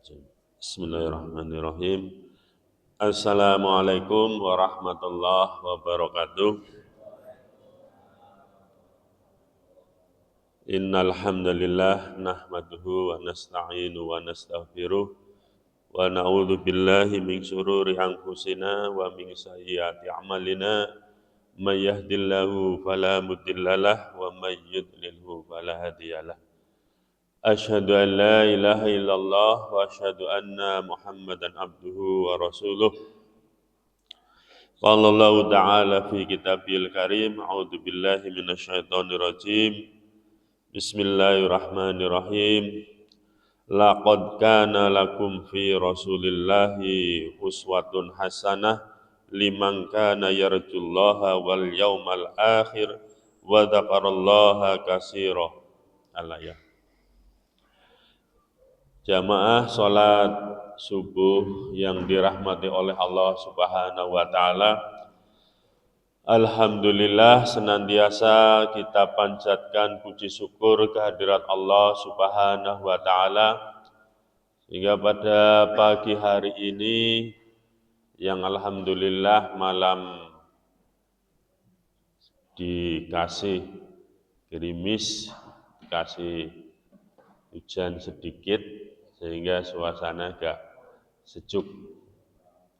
Bismillahirrahmanirrahim. Assalamualaikum warahmatullahi wabarakatuh. Innal hamdalillah nahmaduhu wa nasta'inu wa nastaghfiruh wa na'udzu billahi min syururi anfusina wa min sayyiati a'malina. May yahdihillahu fala mudhillalah wa may yudlilhu fala hadiyalah. Asyhadu an la ilaha illallah wa asyhadu anna Muhammadan abduhu wa rasuluh. Qala Allah ta'ala fi kitabil karim, a'udzu billahi minasyaitonir rajim. Bismillahirrahmanirrahim. Laqad kana lakum fi Rasulillahi uswatun hasanah liman kana yarjullaha wal yaumal akhir wa dzakarallaha katsira. Al-ayah. Jamaah salat subuh yang dirahmati oleh Allah Subhanahu wa taala. Alhamdulillah senantiasa kita panjatkan puji syukur kehadirat Allah Subhanahu wa taala sehingga pada pagi hari ini yang alhamdulillah malam dikasih gerimis, dikasih hujan sedikit sehingga suasana agak sejuk.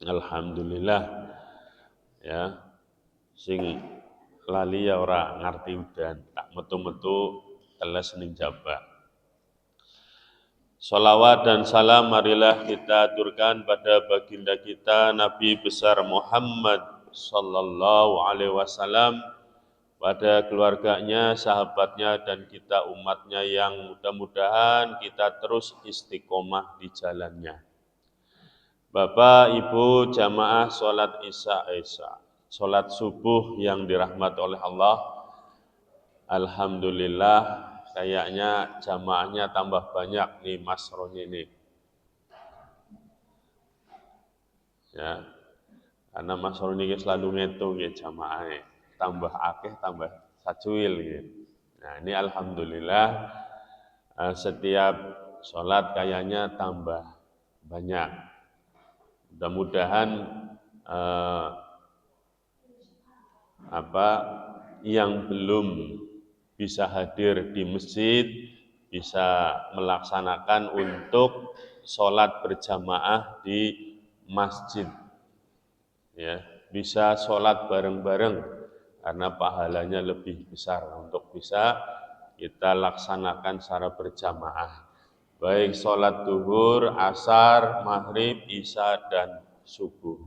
Alhamdulillah ya, sing lali ya ora ngerti udan, tak metu-metu teles ning jaba. Salawat dan salam marilah kita aturkan pada baginda kita Nabi besar Muhammad sallallahu alaihi wasallam, pada keluarganya, sahabatnya, dan kita umatnya yang mudah-mudahan kita terus istiqomah di jalannya. Bapak, Ibu, jamaah sholat isya, sholat subuh yang dirahmati oleh Allah. Alhamdulillah, kayaknya jamaahnya tambah banyak nih Mas Roni ini. Ya, karena Mas Roni selalu ngitung ya jamaahnya. Tambah akeh, tambah sacuil gitu. Nah ini alhamdulillah setiap sholat kayaknya tambah banyak. Mudah-mudahan yang belum bisa hadir di masjid bisa melaksanakan untuk sholat berjamaah di masjid. Ya, bisa sholat bareng-bareng karena pahalanya lebih besar untuk bisa kita laksanakan secara berjamaah. Baik sholat duhur, asar, maghrib, isya, dan subuh.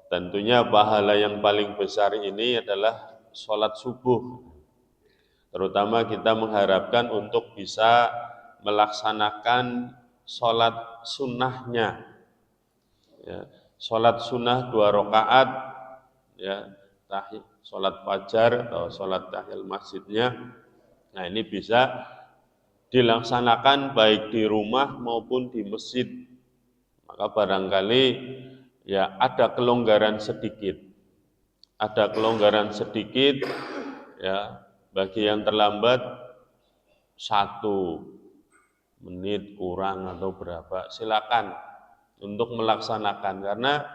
Tentunya pahala yang paling besar ini adalah sholat subuh. Terutama kita mengharapkan untuk bisa melaksanakan sholat sunnahnya. Ya, sholat sunnah 2 rakaat, ya, sholat fajar atau sholat tahiyat masjidnya. Nah ini bisa dilaksanakan baik di rumah maupun di masjid. Maka barangkali ya ada kelonggaran sedikit. Ada kelonggaran sedikit ya bagi yang terlambat 1 menit kurang atau berapa, silakan untuk melaksanakan karena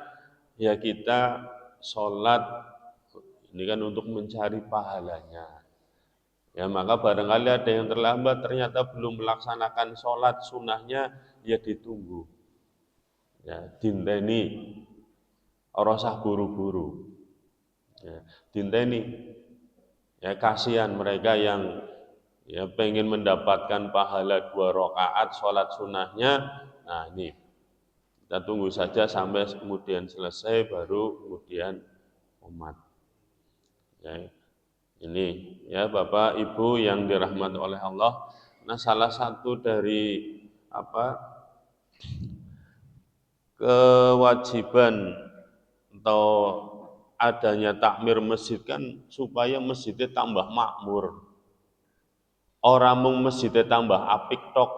ya kita sholat ini kan untuk mencari pahalanya. Ya maka barangkali ada yang terlambat ternyata belum melaksanakan sholat sunnahnya, ya ditunggu. Ya dinteni, ora usah buru-buru. Ya dinteni. Ya kasihan mereka yang ya pengen mendapatkan pahala 2 rakaat sholat sunnahnya. Nah ini kita tunggu saja sampai kemudian selesai baru kemudian umat. Ya, ini ya Bapak Ibu yang dirahmati oleh Allah. Nah salah satu dari kewajiban atau adanya takmir masjid kan supaya masjidnya tambah makmur. Orang mung masjidnya tambah apik tok,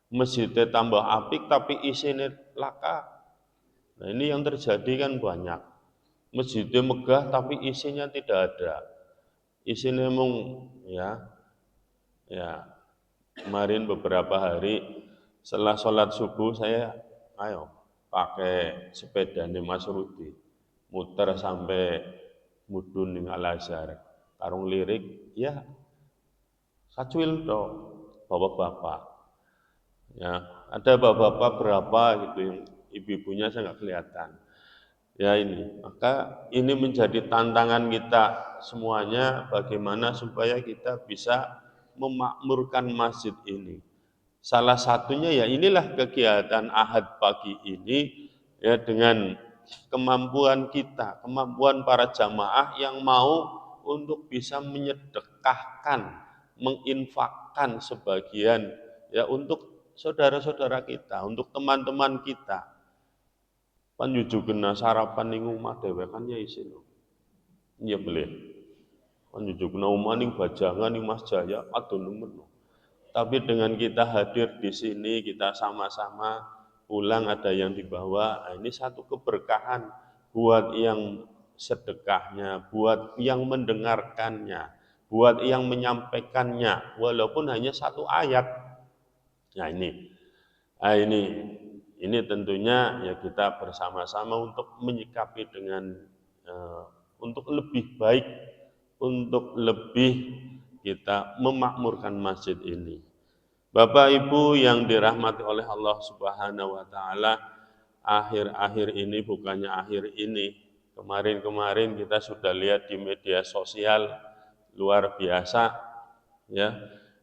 masjidnya tambah apik tapi isinya laka. Nah ini yang terjadi kan banyak. Masjidnya megah tapi isinya tidak ada. Isinya mung ya kemarin beberapa hari Setelah sholat subuh saya, ayo pakai sepeda nih Mas Rudi, muter sampai mudun ning Al Azhar, karung lirik, ya kacuil toh bapak-bapak. Ya, ada bapak-bapak berapa gitu yang ibu-ibunya saya nggak kelihatan. Ya ini, maka ini menjadi tantangan kita semuanya bagaimana supaya kita bisa memakmurkan masjid ini. Salah satunya ya inilah kegiatan Ahad pagi ini ya dengan kemampuan kita, kemampuan para jamaah yang mau untuk bisa menyedekahkan, menginfakkan sebagian ya untuk saudara-saudara kita, untuk teman-teman kita. Panjujugena sarapan ning omah dhewe kan ya isin. Iya boleh. Panjujugena omah ning Bajangan ning Mas Jaya adoh nemen. Tapi dengan kita hadir di sini, kita sama-sama pulang ada yang dibawa, nah ini satu keberkahan buat yang sedekahnya, buat yang mendengarkannya, buat yang menyampaikannya, walaupun hanya satu ayat. Nah ini tentunya ya kita bersama-sama untuk menyikapi dengan untuk lebih baik, untuk lebih kita memakmurkan masjid ini. Bapak Ibu yang dirahmati oleh Allah Subhanahu wa taala, akhir-akhir ini bukannya akhir ini, kemarin-kemarin kita sudah lihat di media sosial luar biasa ya.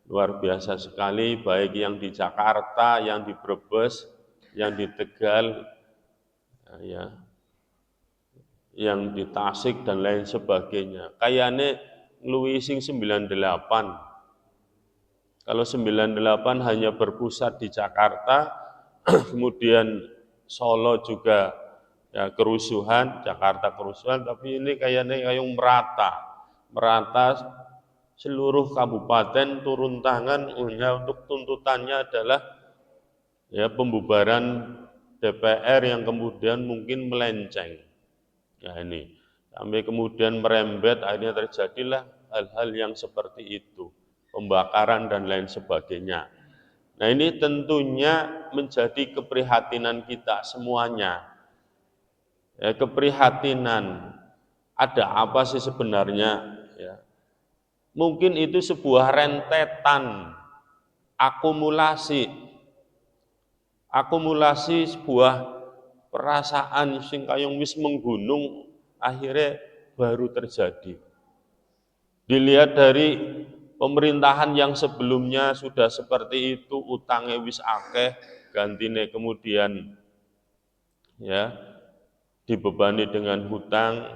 Luar biasa sekali baik yang di Jakarta, yang di Brebes, yang di Tegal ya, yang di Tasik dan lain sebagainya. Kayaknya ngluwi sing 98. Kalau 98 hanya berpusat di Jakarta, kemudian Solo juga ya kerusuhan, Jakarta kerusuhan, tapi ini kayaknya kayak merata seluruh kabupaten turun tangan untuk tuntutannya adalah ya pembubaran DPR yang kemudian mungkin melenceng. Ya ini sampai kemudian merembet akhirnya terjadilah hal-hal yang seperti itu, pembakaran dan lain sebagainya. Nah ini tentunya menjadi keprihatinan kita semuanya. Ya, keprihatinan ada apa sih sebenarnya? Ya. Mungkin itu sebuah rentetan akumulasi sebuah perasaan sing kayong wis menggunung akhirnya baru terjadi. Dilihat dari pemerintahan yang sebelumnya sudah seperti itu, utangnya wis akeh, gantine kemudian ya dibebani dengan hutang,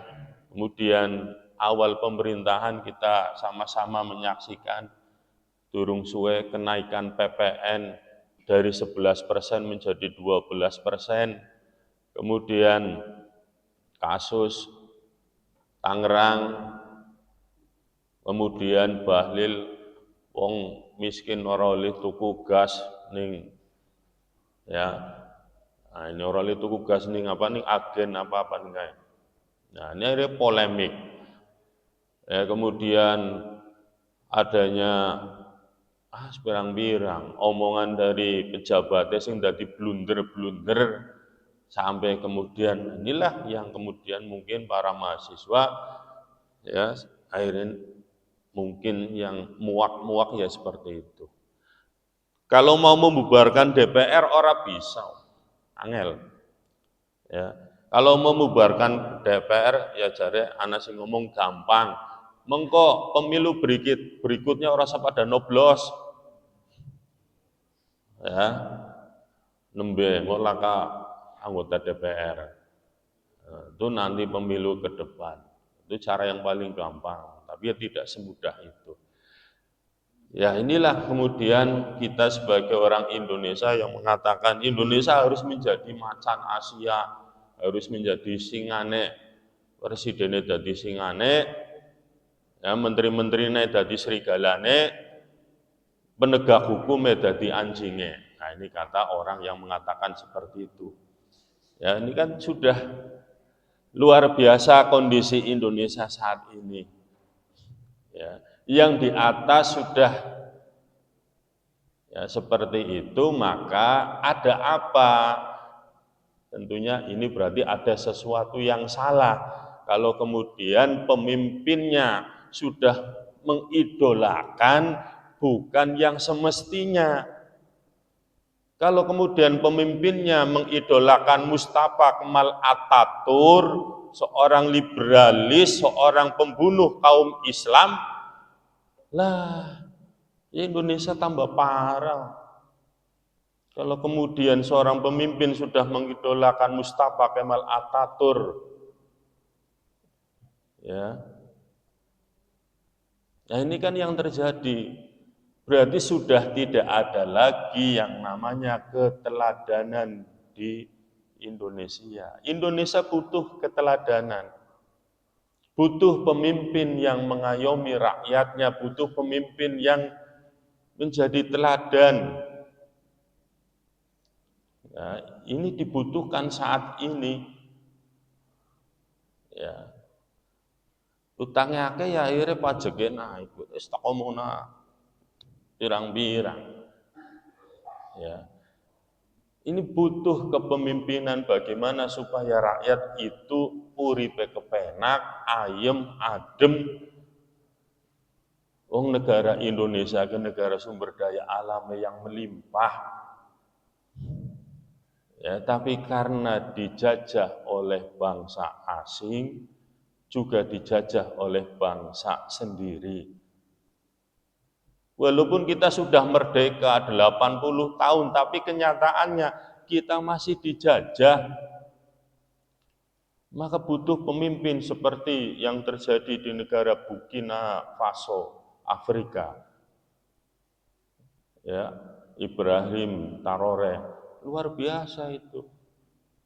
kemudian awal pemerintahan kita sama-sama menyaksikan durung suwe kenaikan PPN dari 11% menjadi 12%, kemudian kasus Tangerang, kemudian Bahlil wong miskin ora oleh tuku gas ning ya. Nah, ini ora oleh tuku gas ning apa ning agen apa-apa ning kae. Nah, ini ada polemik. Ya, kemudian adanya sepirang-pirang omongan dari pejabatnya sing dadi blunder-blunder sampai kemudian inilah yang kemudian mungkin para mahasiswa ya akhirnya mungkin yang muak-muak ya seperti itu. Kalau mau membubarkan DPR ora bisa, angel. Ya. Kalau membubarkan DPR ya jare ana sing ngomong gampang. Mengko pemilu berikutnya ora pada noblos. Ya. Nembe engko laka anggota DPR. Itu nanti pemilu ke depan. Itu cara yang paling gampang, tapi ya tidak semudah itu. Ya inilah kemudian kita sebagai orang Indonesia yang mengatakan Indonesia harus menjadi macan Asia, harus menjadi singane, presidennya jadi singane, ya menteri-menterinya jadi serigalane, penegak hukumnya jadi anjingnya. Nah ini kata orang yang mengatakan seperti itu. Ya ini kan sudah luar biasa kondisi Indonesia saat ini. Ya, yang di atas sudah Ya, seperti itu, maka ada apa? Tentunya ini berarti ada sesuatu yang salah. Kalau kemudian pemimpinnya sudah mengidolakan bukan yang semestinya. Kalau kemudian pemimpinnya mengidolakan Mustafa Kemal Atatürk, seorang liberalis, seorang pembunuh kaum Islam, lah Indonesia tambah parah. Kalau kemudian seorang pemimpin sudah mengidolakan Mustafa Kemal Atatürk, ya, nah ini kan yang terjadi. Berarti sudah tidak ada lagi yang namanya keteladanan di Indonesia. Indonesia butuh keteladanan, butuh pemimpin yang mengayomi rakyatnya, butuh pemimpin yang menjadi teladan. Nah, ini dibutuhkan saat ini. Ya, utangnya akeh ya akhirnya pajaknya naik. Wis tak omongna pirang-pirang. Ya. Ini butuh kepemimpinan bagaimana supaya rakyat itu uripe kepenak, ayem, adem. Wong negara Indonesia ke negara sumber daya alam yang melimpah. Ya, tapi karena dijajah oleh bangsa asing, juga dijajah oleh bangsa sendiri. Walaupun kita sudah merdeka 80 tahun, tapi kenyataannya kita masih dijajah. Maka butuh pemimpin seperti yang terjadi di negara Burkina Faso, Afrika. Ya, Ibrahim Traoré, luar biasa itu.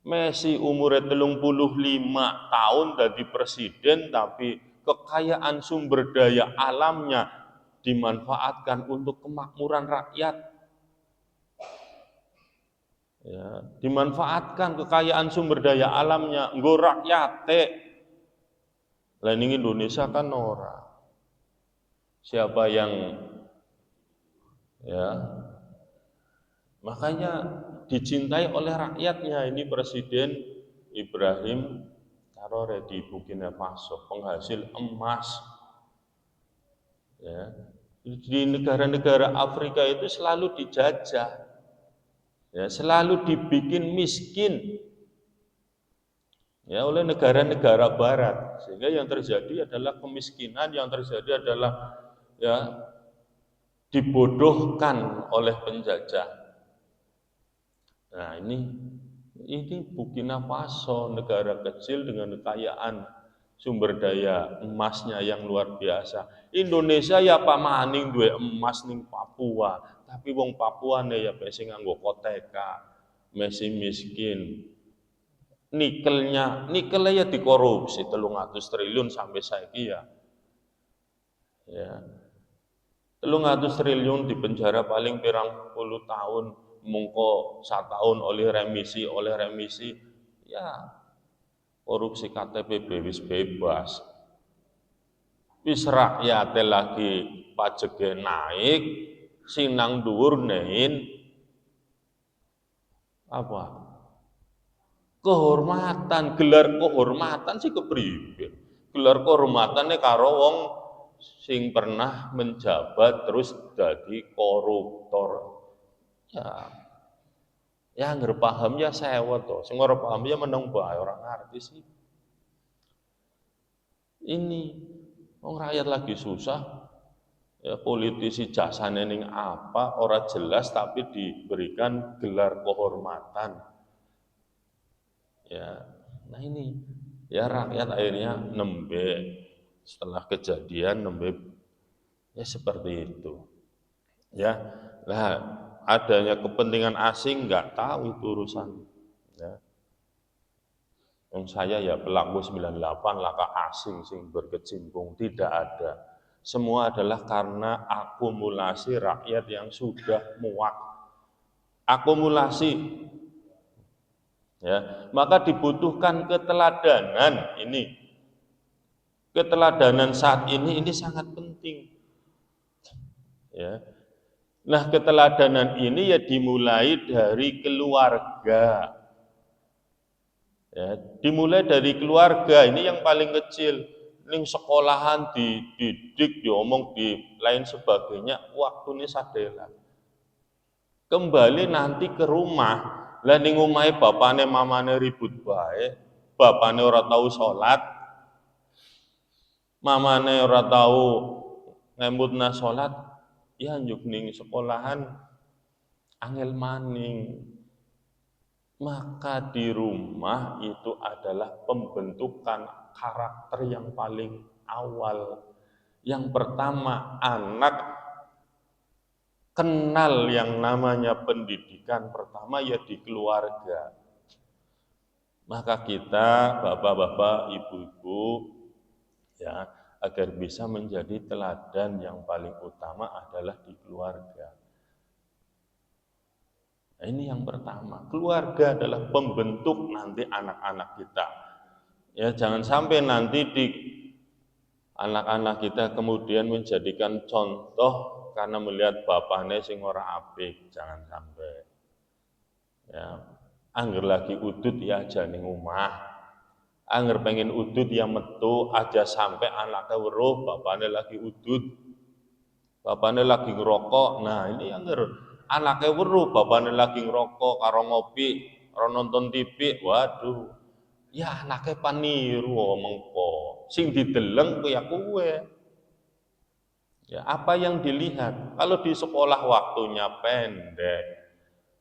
Messi umurnya 35 tahun jadi presiden, tapi kekayaan sumber daya alamnya dimanfaatkan untuk kemakmuran rakyat. Ya, dimanfaatkan kekayaan sumber daya alamnya nggo rakyate. Lah ning Indonesia kan ora. Siapa yang ya makanya dicintai oleh rakyatnya ini Presiden Ibrahim Traoré di Burkina Faso, penghasil emas. Ya. Di negara-negara Afrika itu selalu dijajah. Ya, selalu dibikin miskin ya oleh negara-negara barat, sehingga yang terjadi adalah kemiskinan, yang terjadi adalah ya dibodohkan oleh penjajah. Nah, ini Burkina Faso, negara kecil dengan kekayaan sumber daya emasnya yang luar biasa. Indonesia ya Pak Maning duwe emas ning Papua, tapi wong Papua nih ya sing nganggo koteka, masih miskin. Nikelnya ya dikorupsi 300 triliun sampai saiki ya. Ya. 300 triliun di penjara paling pirang puluh tahun, mungko 1 tahun oleh remisi, ya korupsi KTP wis bebas. Wis rakyate lagi pajeke naik, sing nang dhuwur nehin apa? Kehormatan, gelar kehormatan sih kepribe? Gelar kehormatannya karo wong sing pernah menjabat terus jadi koruptor. Ya, ya anggere paham ya sewot to. Sing ora paham ya meneng bae ora ngerti sih. Ini wong rakyat lagi susah, ya politisi jasane ning apa ora jelas tapi diberikan gelar kehormatan. Ya, nah ini ya rakyat akhirnya nembe setelah kejadian nembe ya seperti itu. Ya, nah adanya kepentingan asing nggak tahu itu urusan. Ya. Yang saya ya pelaku 98 laka asing sing berkecimpung tidak ada. Semua adalah karena akumulasi rakyat yang sudah muak. Akumulasi ya, maka dibutuhkan keteladanan ini. Keteladanan saat ini sangat penting. Ya. Nah, keteladanan ini ya dimulai dari keluarga. Ya, dimulai dari keluarga, ini yang paling kecil. Ning sekolahan dididik, diomong, di lain sebagainya, waktu ini sadela. Kembali nanti ke rumah, lah ning omahe bapane mamane ribut bae, bapane ora tahu salat, mamane ora tahu ngembutna salat, ya njuk ning sekolahan angel maning. Maka di rumah itu adalah pembentukan karakter yang paling awal. Yang pertama, anak kenal yang namanya pendidikan pertama ya di keluarga. Maka kita, bapak-bapak, ibu-ibu, ya, agar bisa menjadi teladan yang paling utama adalah di keluarga. Nah, ini yang pertama, keluarga adalah pembentuk nanti anak-anak kita. Ya, jangan sampai nanti di anak-anak kita kemudian menjadikan contoh karena melihat bapaknya sing ora apik, jangan sampai. Ya, angger lagi udut ya aja ning omah. Angger pengen udut ya metu aja sampai anaknya weruh bapaknya lagi udut. Bapaknya lagi ngerokok. Nah, ini angger anaknya weruh bapaknya lagi ngerokok karo ngopi, karo nonton TV. Waduh. Ya anaknya paniru mengko. Sing dideleng ku ya kuwe. Ya, apa yang dilihat? Kalau di sekolah waktunya pendek,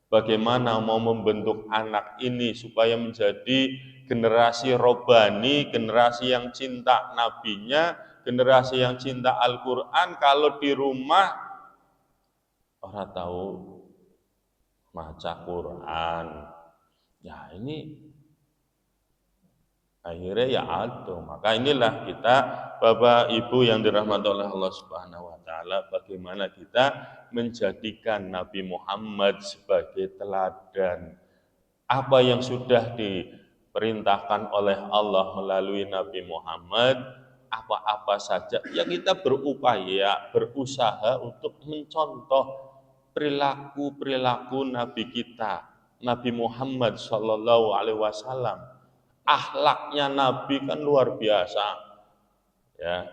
bagaimana mau membentuk anak ini supaya menjadi generasi robani, generasi yang cinta nabinya, generasi yang cinta Al-Quran, kalau di rumah orang tahu maca Quran. Ya ini akhirnya ya aduh. Maka inilah kita Bapak Ibu yang dirahmati oleh Allah Subhanahu wa taala, bagaimana kita menjadikan Nabi Muhammad sebagai teladan. Apa yang sudah diperintahkan oleh Allah melalui Nabi Muhammad, apa-apa saja ya kita berupaya, berusaha untuk mencontoh perilaku-perilaku Nabi kita, Nabi Muhammad Shallallahu Alaihi Wasallam. Akhlaknya Nabi kan luar biasa, ya.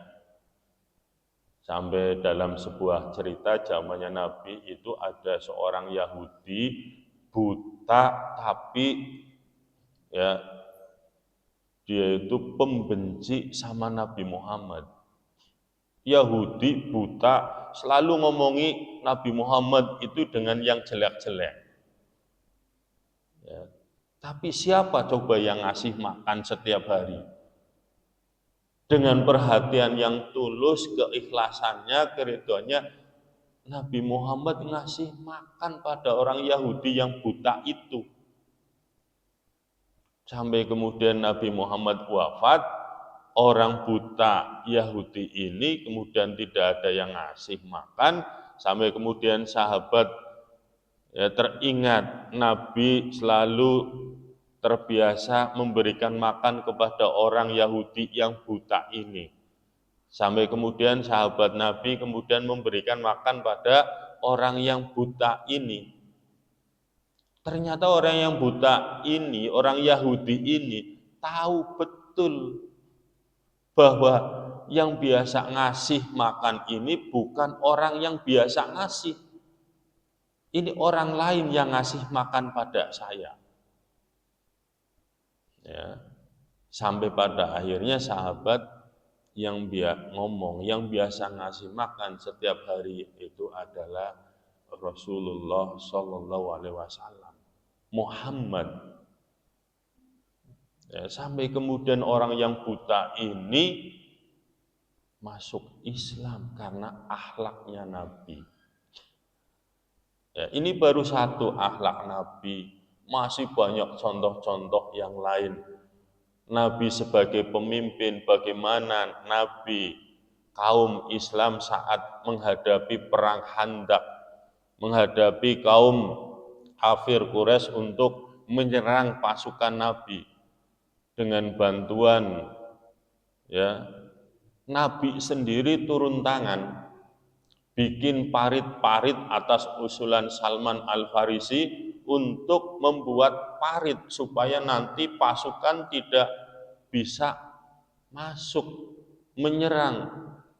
Sampai dalam sebuah cerita zamannya Nabi itu ada seorang Yahudi buta tapi ya dia itu pembenci sama Nabi Muhammad. Yahudi buta selalu ngomongi Nabi Muhammad itu dengan yang jelek-jelek. Ya. Tapi siapa coba yang ngasih makan setiap hari? Dengan perhatian yang tulus, keikhlasannya, keriduannya, Nabi Muhammad ngasih makan pada orang Yahudi yang buta itu. Sampai kemudian Nabi Muhammad wafat, orang buta Yahudi ini kemudian tidak ada yang ngasih makan, sampai kemudian sahabat ya teringat Nabi selalu terbiasa memberikan makan kepada orang Yahudi yang buta ini. Sampai kemudian sahabat Nabi kemudian memberikan makan pada orang yang buta ini. Ternyata orang yang buta ini, orang Yahudi ini tahu betul bahwa yang biasa ngasih makan ini bukan orang yang biasa ngasih. Ini orang lain yang ngasih makan pada saya. Ya. Sampai pada akhirnya sahabat yang ngomong, yang biasa ngasih makan setiap hari itu adalah Rasulullah Shallallahu Alaihi Wasallam, Muhammad. Ya, sampai kemudian orang yang buta ini masuk Islam karena akhlaknya Nabi. Ya, ini baru satu akhlak Nabi, masih banyak contoh-contoh yang lain. Nabi sebagai pemimpin, bagaimana Nabi kaum Islam saat menghadapi perang Khandaq, menghadapi kaum kafir Quraisy untuk menyerang pasukan Nabi dengan bantuan ya Nabi sendiri turun tangan bikin parit-parit atas usulan Salman Al-Farisi untuk membuat parit supaya nanti pasukan tidak bisa masuk menyerang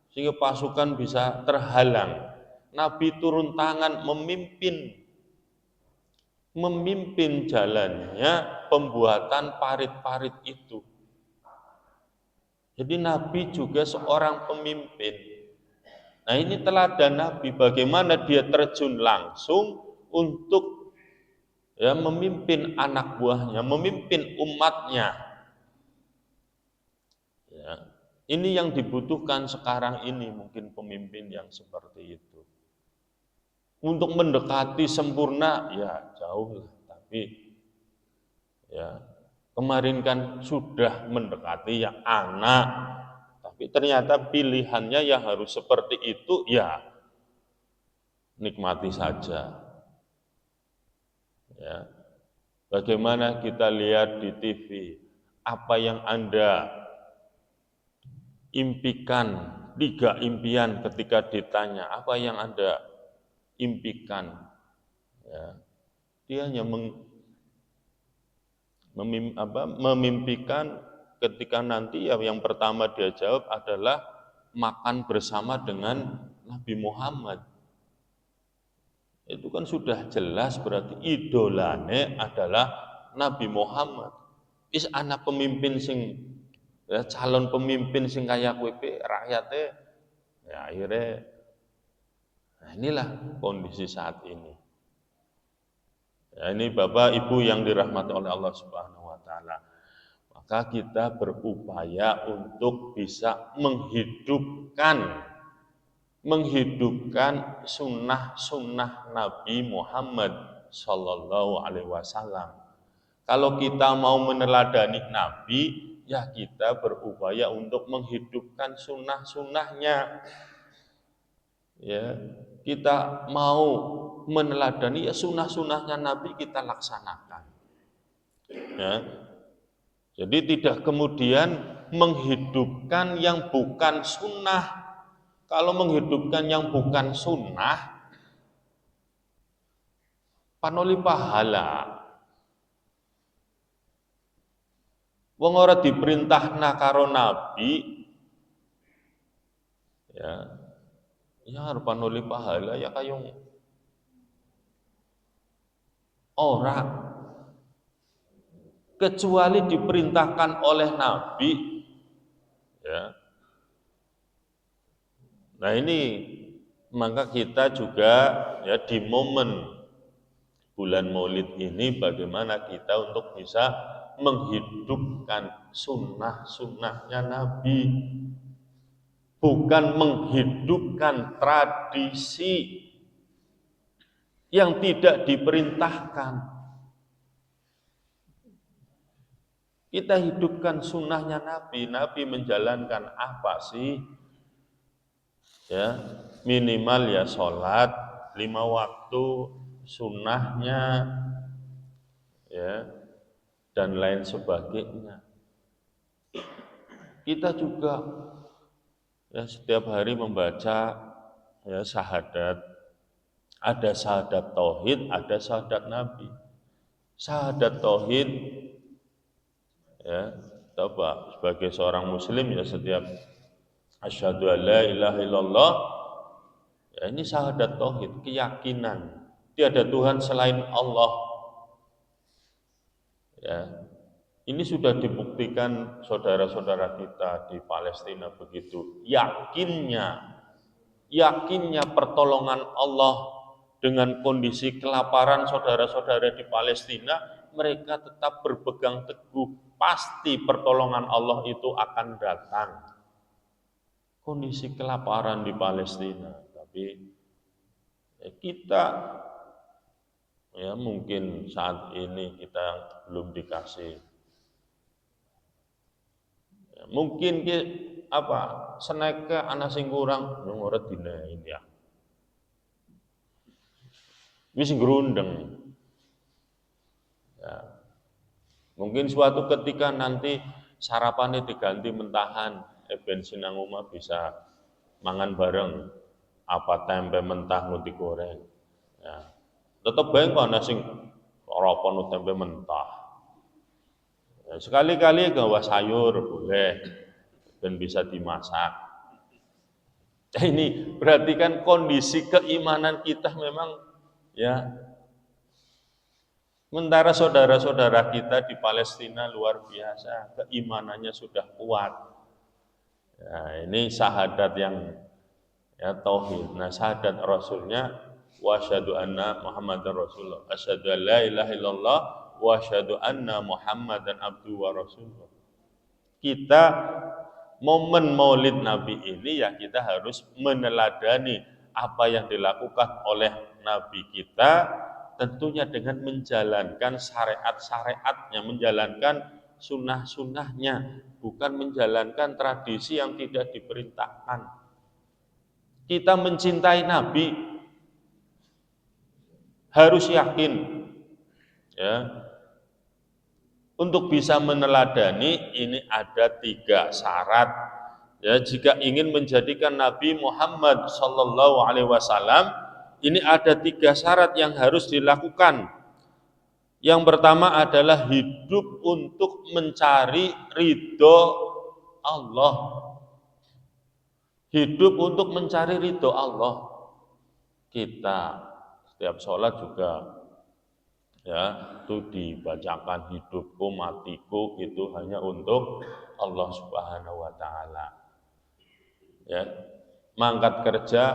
sehingga pasukan bisa terhalang. Nabi turun tangan memimpin jalannya pembuatan parit-parit itu. Jadi Nabi juga seorang pemimpin. Nah, ini teladan Nabi bagaimana dia terjun langsung untuk memimpin anak buahnya, memimpin umatnya. Ya. Ini yang dibutuhkan sekarang ini, mungkin pemimpin yang seperti itu. Untuk mendekati sempurna, ya jauh lah. Tapi ya kemarin kan sudah mendekati ya anak. Tapi ternyata pilihannya ya harus seperti itu, ya nikmati saja. Ya. Bagaimana kita lihat di TV, apa yang Anda impikan, 3 impian ketika ditanya, apa yang Anda impikan? Ya. Dia hanya memimpikan ketika nanti yang pertama dia jawab adalah makan bersama dengan Nabi Muhammad. Itu kan sudah jelas berarti idolane adalah Nabi Muhammad. Is anak pemimpin calon pemimpin sing kaya kowe rakyatnya ya akhirnya inilah kondisi saat ini. Ya, ini Bapak Ibu yang dirahmati oleh Allah Subhanahu wa taala. Maka kita berupaya untuk bisa menghidupkan sunnah-sunnah Nabi Muhammad Sallallahu Alaihi Wasallam. Kalau kita mau meneladani Nabi, ya kita berupaya untuk menghidupkan sunnah-sunnahnya. Ya, kita mau meneladani ya sunnah-sunnahnya Nabi kita laksanakan. Ya. Jadi tidak kemudian menghidupkan yang bukan sunnah. Kalau menghidupkan yang bukan sunnah, panoli pahala. Wong ora diperintahna karo Nabi, ya harus panoli pahala ya kayong ora kecuali diperintahkan oleh Nabi, ya. Nah ini maka kita juga ya di momen bulan Maulid ini bagaimana kita untuk bisa menghidupkan sunnah-sunnahnya Nabi, bukan menghidupkan tradisi yang tidak diperintahkan. Kita hidupkan sunnahnya Nabi. Nabi menjalankan apa sih? Ya, minimal ya sholat 5 waktu, sunnahnya, ya, dan lain sebagainya. Kita juga ya setiap hari membaca ya syahadat. Ada syahadat tauhid, ada syahadat Nabi. Syahadat tauhid ya, coba sebagai seorang muslim ya setiap asyhadu alla ilaha illallah ya ini syahadat tauhid, keyakinan tiada Tuhan selain Allah. Ya. Ini sudah dibuktikan saudara-saudara kita di Palestina begitu. Yakinnya pertolongan Allah dengan kondisi kelaparan saudara-saudara di Palestina, mereka tetap berpegang teguh, pasti pertolongan Allah itu akan datang. Kondisi kelaparan di Palestina, tapi kita ya mungkin saat ini kita belum dikasih. Ya, mungkin seneke ana sing kurang ora dinain ya. Wis ngrundeng. Ya. Mungkin suatu ketika nanti sarapannya diganti mentahan, bensin nang omah bisa mangan bareng apa tempe mentah mau digoreng. Ya. Tetep bae kok ana sing sarapan tempe mentah. Ya, sekali-kali gawa sayur boleh dan bisa dimasak. Ini berarti kan kondisi keimanan kita memang ya, sementara saudara-saudara kita di Palestina luar biasa, keimanannya sudah kuat. Ya, ini syahadat yang ya tauhid. Nah, syahadat Rasulnya wa asyhadu anna Muhammadar Rasulullah. Asyhadu an la ilaha illallah wa asyhadu anna Muhammadan abduhu wa rasuluh. Kita momen Maulid Nabi ini ya kita harus meneladani apa yang dilakukan oleh Nabi kita, tentunya dengan menjalankan syariat-syariatnya, menjalankan sunnah-sunnahnya, bukan menjalankan tradisi yang tidak diperintahkan. Kita mencintai Nabi harus yakin ya. Untuk bisa meneladani ini ada 3 syarat. Ya, jika ingin menjadikan Nabi Muhammad Sallallahu Alaihi Wasallam, ini ada 3 syarat yang harus dilakukan. Yang pertama adalah hidup untuk mencari ridho Allah. Hidup untuk mencari ridho Allah. Kita setiap sholat juga ya itu dibacakan hidupku matiku itu hanya untuk Allah Subhanahu wa taala. Ya, mangkat kerja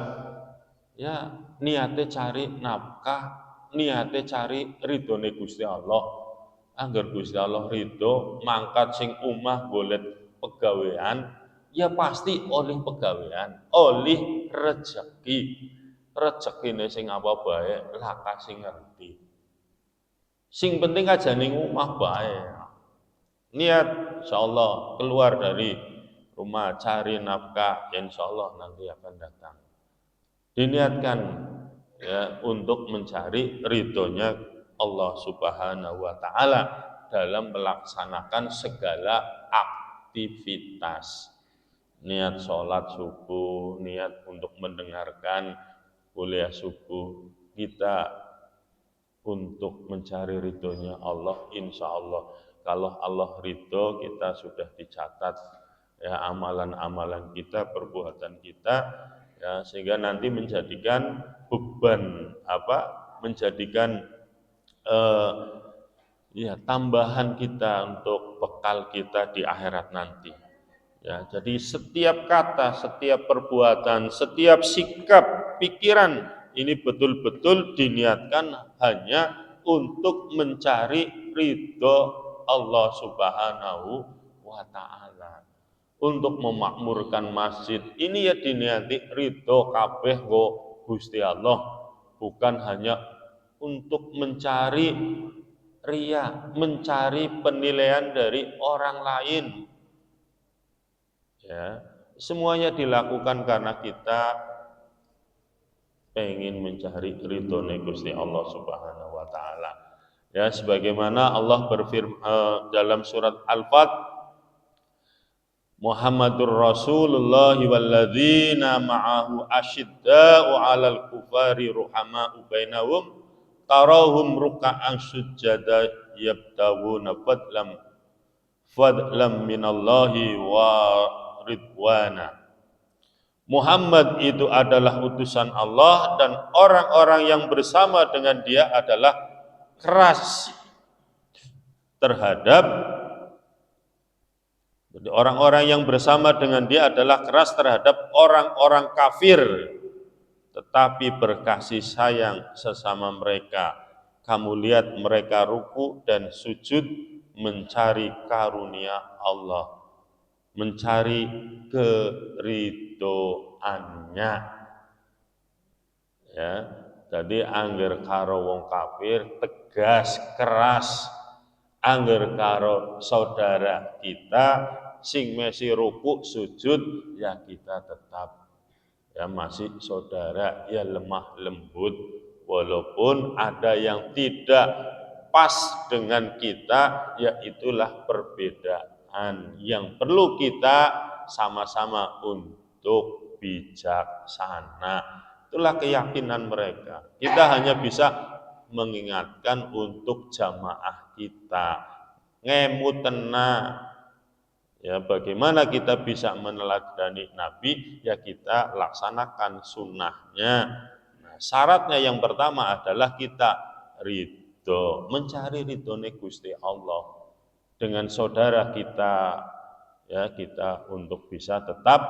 ya niate cari nafkah, niate cari ridhone Gusti Allah. Angger Gusti Allah ridho, mangkat sing umah golek pegawean, ya pasti oleh pegawean, oleh rezeki. Rezekine sing apa bae, laka sing ngerti. Sing penting aja ning omah bae. Niat insyaallah keluar dari rumah cari nafkah, insyaallah nanti akan datang. Diniatkan ya untuk mencari ridhonya Allah Subhanahu wa taala dalam melaksanakan segala aktivitas. Niat sholat subuh, niat untuk mendengarkan kuliah subuh, kita untuk mencari ridhonya Allah, insya Allah. Kalau Allah ridho, kita sudah dicatat ya amalan-amalan kita, perbuatan kita, ya sehingga nanti menjadikan beban menjadikan ya tambahan kita untuk bekal kita di akhirat nanti. Ya, jadi setiap kata, setiap perbuatan, setiap sikap, pikiran ini betul-betul diniatkan hanya untuk mencari ridho Allah Subhanahu wa taala. Untuk memakmurkan masjid ini ya diniati ridho kabeh go Gusti Allah, bukan hanya untuk mencari ria, mencari penilaian dari orang lain. Ya, semuanya dilakukan karena kita pengen mencari ridhonya Gusti Allah Subhanahu wa taala. Ya, sebagaimana Allah berfirman dalam surat Al-Fat, Muhammadur Rasulullah walladzina ma'ahu asyidda'u 'alal kufari ruhama'u bainahum tarahum ruk'an sujada yabtaguna fadlam minallahi wa ridwana. Muhammad itu adalah utusan Allah dan orang-orang yang bersama dengan dia adalah keras terhadap jadi orang-orang yang bersama dengan dia adalah keras terhadap orang-orang kafir tetapi berkasih sayang sesama mereka. Kamu lihat mereka ruku dan sujud mencari karunia Allah, mencari keridhoannya. Ya, jadi angger karo wong kafir tegas keras, angger karo saudara kita sing mesi ruku sujud ya kita tetap ya masih saudara, ya lemah lembut walaupun ada yang tidak pas dengan kita, ya itulah perbedaan yang perlu kita sama-sama untuk bijaksana. Itulah keyakinan mereka. Kita hanya bisa mengingatkan untuk jamaah kita. Ngemu tenang. Ya, bagaimana kita bisa meneladani Nabi? Ya kita laksanakan sunnahnya. Nah, syaratnya yang pertama adalah kita ridho, mencari ridhonya Gusti Allah dengan saudara kita, ya kita untuk bisa tetap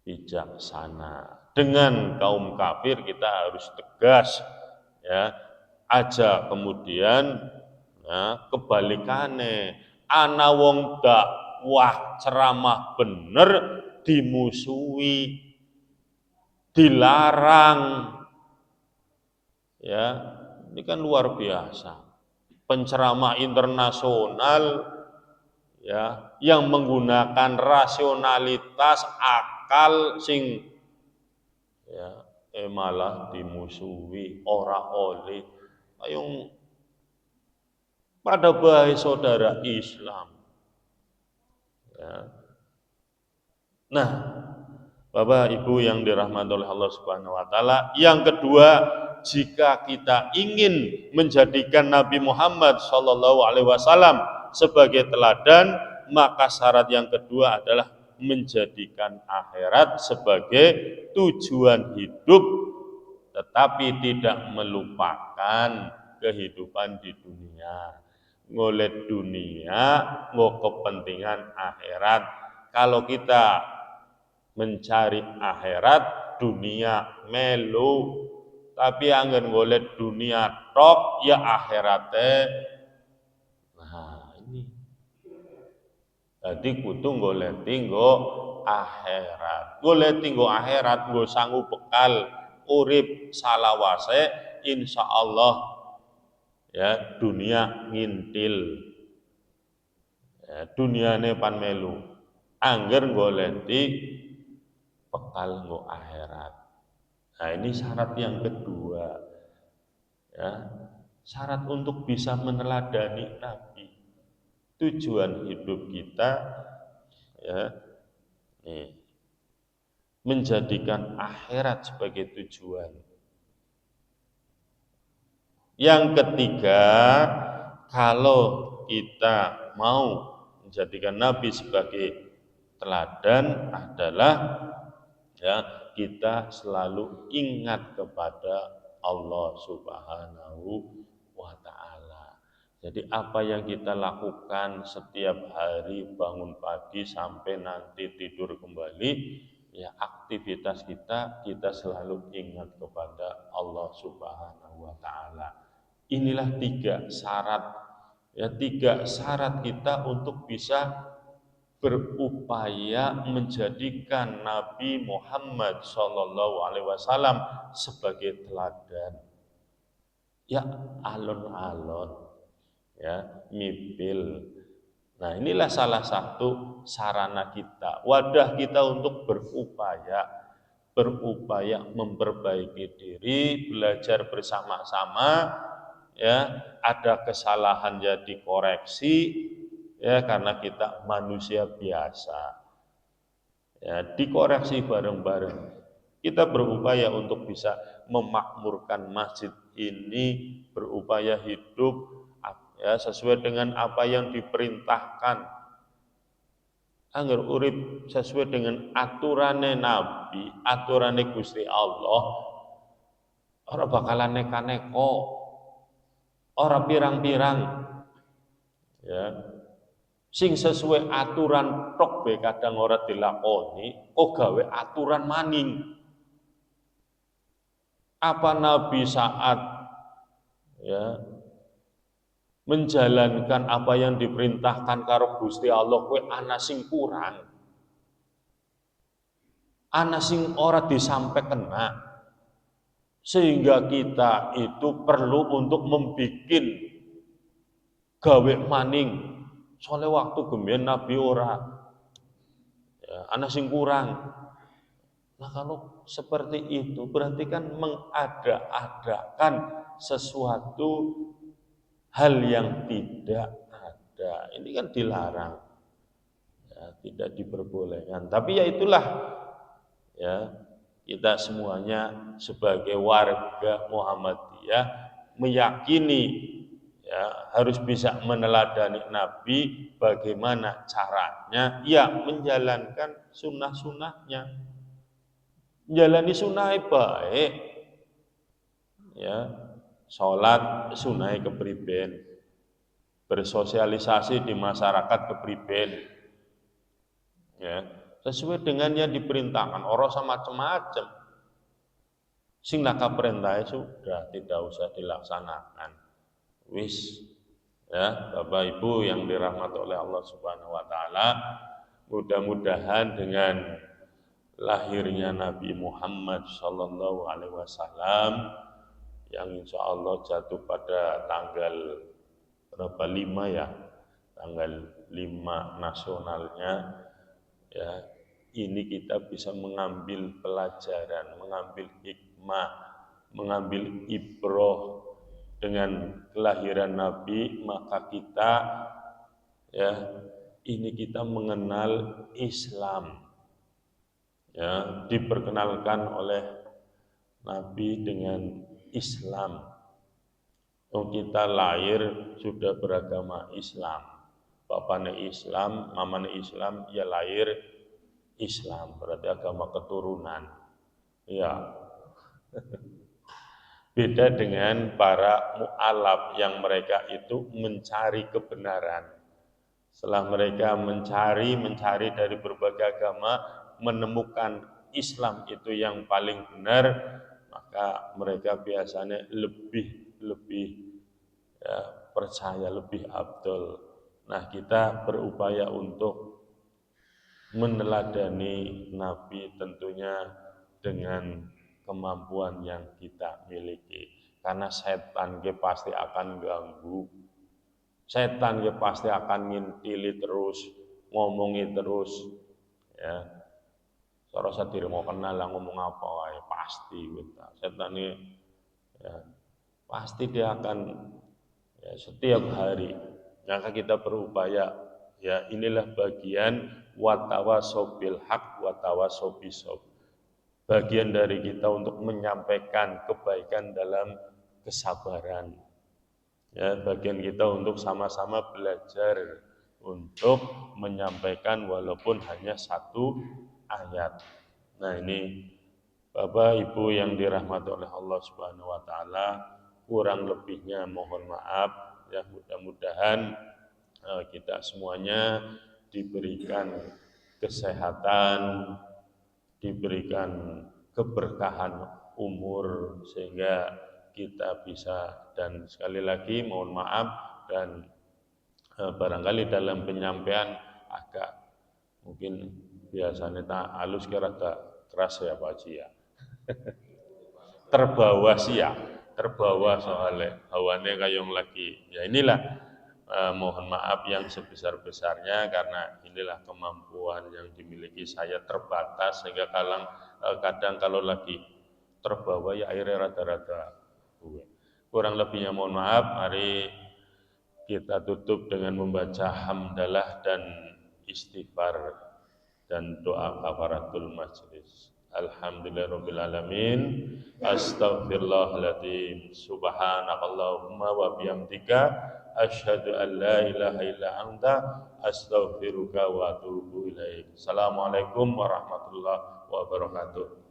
bijaksana. Dengan kaum kafir kita harus tegas, ya aja kemudian kebalikannya ana wong dakwah ceramah bener dimusuhi, dilarang, ya ini kan luar biasa. Penceramah internasional ya yang menggunakan rasionalitas akal sing ya malah dimusuhi ora oleh ayung pada baik saudara Islam ya. Nah, Bapak Ibu yang dirahmati oleh Allah Subhanahu wa taala, yang kedua, jika kita ingin menjadikan Nabi Muhammad sallallahu alaihi wasallam sebagai teladan, maka syarat yang kedua adalah menjadikan akhirat sebagai tujuan hidup tetapi tidak melupakan kehidupan di dunia. Ngoleh dunia, nggo kepentingan akhirat. Kalau kita mencari akhirat, dunia melu, tapi anggen ngoleh dunia tok ya akhiratnya. Nah, ini. Jadi kudu golek tinggo akhirat. Golek tinggo akhirat nggo sanggup bekal urip salawase insyaallah ya dunia ngintil. Ya, duniane pan melu. Angger goleti bekal nggo akhirat. Nah, ini syarat yang kedua. Ya. Syarat untuk bisa meneladani Nabi. Tujuan hidup kita ya menjadikan akhirat sebagai tujuan. Yang ketiga, kalau kita mau menjadikan Nabi sebagai teladan adalah ya kita selalu ingat kepada Allah Subhanahu wa taala. Jadi apa yang kita lakukan setiap hari bangun pagi sampai nanti tidur kembali, ya aktivitas kita selalu ingat kepada Allah Subhanahu wa taala. Inilah tiga syarat kita untuk bisa berupaya menjadikan Nabi Muhammad Shallallahu Alaihi Wasallam sebagai teladan. Ya alon-alon, ya mipil. Nah inilah salah satu sarana kita, wadah kita untuk berupaya memperbaiki diri, belajar bersama-sama, ya ada kesalahan ya dikoreksi, ya karena kita manusia biasa, ya dikoreksi bareng-bareng. Kita berupaya untuk bisa memakmurkan masjid ini, berupaya hidup ya sesuai dengan apa yang diperintahkan. Angger urip sesuai dengan aturannya Nabi, aturannya Gusti Allah, ora bakalan neka-neko, ora pirang-pirang. Ya. Sing sesuai aturan tok be kadang ora dilakoni, kok gawe aturan maning. Apa Nabi saat ya menjalankan apa yang diperintahkan karo Gusti Allah kowe ana sing kurang, ana sing ora disampe kena, sehingga kita itu perlu untuk membikin gawe maning. Soalnya waktu gemien Nabi ora ya, ana sing kurang. Nah kalau seperti itu berarti kan mengada-adakan sesuatu hal yang tidak ada. Ini kan dilarang, ya, tidak diperbolehkan. Tapi ya itulah, ya Kita semuanya sebagai warga Muhammadiyah meyakini ya harus bisa meneladani Nabi, bagaimana caranya ya menjalankan sunnah-sunnahnya, menjalani sunnah baik ya, sholat sunnah kepriben, bersosialisasi di masyarakat kepriben ya, sesuai dengan yang diperintahkan. Orang sama macam-macam sing naka perintah sudah tidak usah dilaksanakan wis ya. Bapak Ibu yang dirahmati oleh Allah Subhanahu wa taala, mudah-mudahan dengan lahirnya Nabi Muhammad sallallahu alaihi wasallam yang insya Allah jatuh pada tanggal berapa, 5 ya, tanggal 5 nasionalnya ya, ini kita bisa mengambil pelajaran, mengambil hikmah, mengambil ibroh dengan kelahiran Nabi. Maka kita ya ini kita mengenal Islam ya, diperkenalkan oleh Nabi dengan Islam. Kita lahir sudah beragama Islam, bapaknya Islam, mamanya Islam, ya lahir Islam, berarti agama keturunan. Ya, beda dengan para mu'alaf yang mereka itu mencari kebenaran. Setelah mereka mencari dari berbagai agama, menemukan Islam itu yang paling benar, maka mereka biasanya lebih ya, percaya, lebih afdol. Nah, kita berupaya untuk meneladani Nabi tentunya dengan kemampuan yang kita miliki. Karena setan pasti akan ganggu. Setan pasti akan ngintili terus, ngomongi terus. Ya, cara sadire mau kenal lah ngomong apa wae pasti kita. Setan ini ya, pasti dia akan ya, setiap hari. Maka kita berupaya ya, inilah bagian watawasau bil haq watawasau bisob. Bagian dari kita untuk menyampaikan kebaikan dalam kesabaran. Ya, bagian kita untuk sama-sama belajar untuk menyampaikan walaupun hanya satu ayat. Nah, ini Bapak Ibu yang dirahmati oleh Allah Subhanahu wa taala, kurang lebihnya mohon maaf ya. Mudah-mudahan kita semuanya diberikan kesehatan, diberikan keberkahan umur sehingga kita bisa. Dan sekali lagi mohon maaf dan barangkali dalam penyampaian agak mungkin biasanya tak halus kira agak keras ya Pak Haji ya. Terbawa soalnya hawane kayong lagi. Ya inilah mohon maaf yang sebesar-besarnya karena inilah kemampuan yang dimiliki saya terbatas sehingga kadang kalau lagi terbawa ya akhirnya rada-rada kurang lebihnya mohon maaf. Mari kita tutup dengan membaca hamdalah dan istighfar dan doa kafaratul majlis. Alhamdulillahirabbil alamin. Astaghfirullahaladzim. Subhanakallahumma wa bihamdika asyhadu an la ilaha illa anta astaghfiruka wa atubu ilaik. Assalamualaikum warahmatullahi wabarakatuh.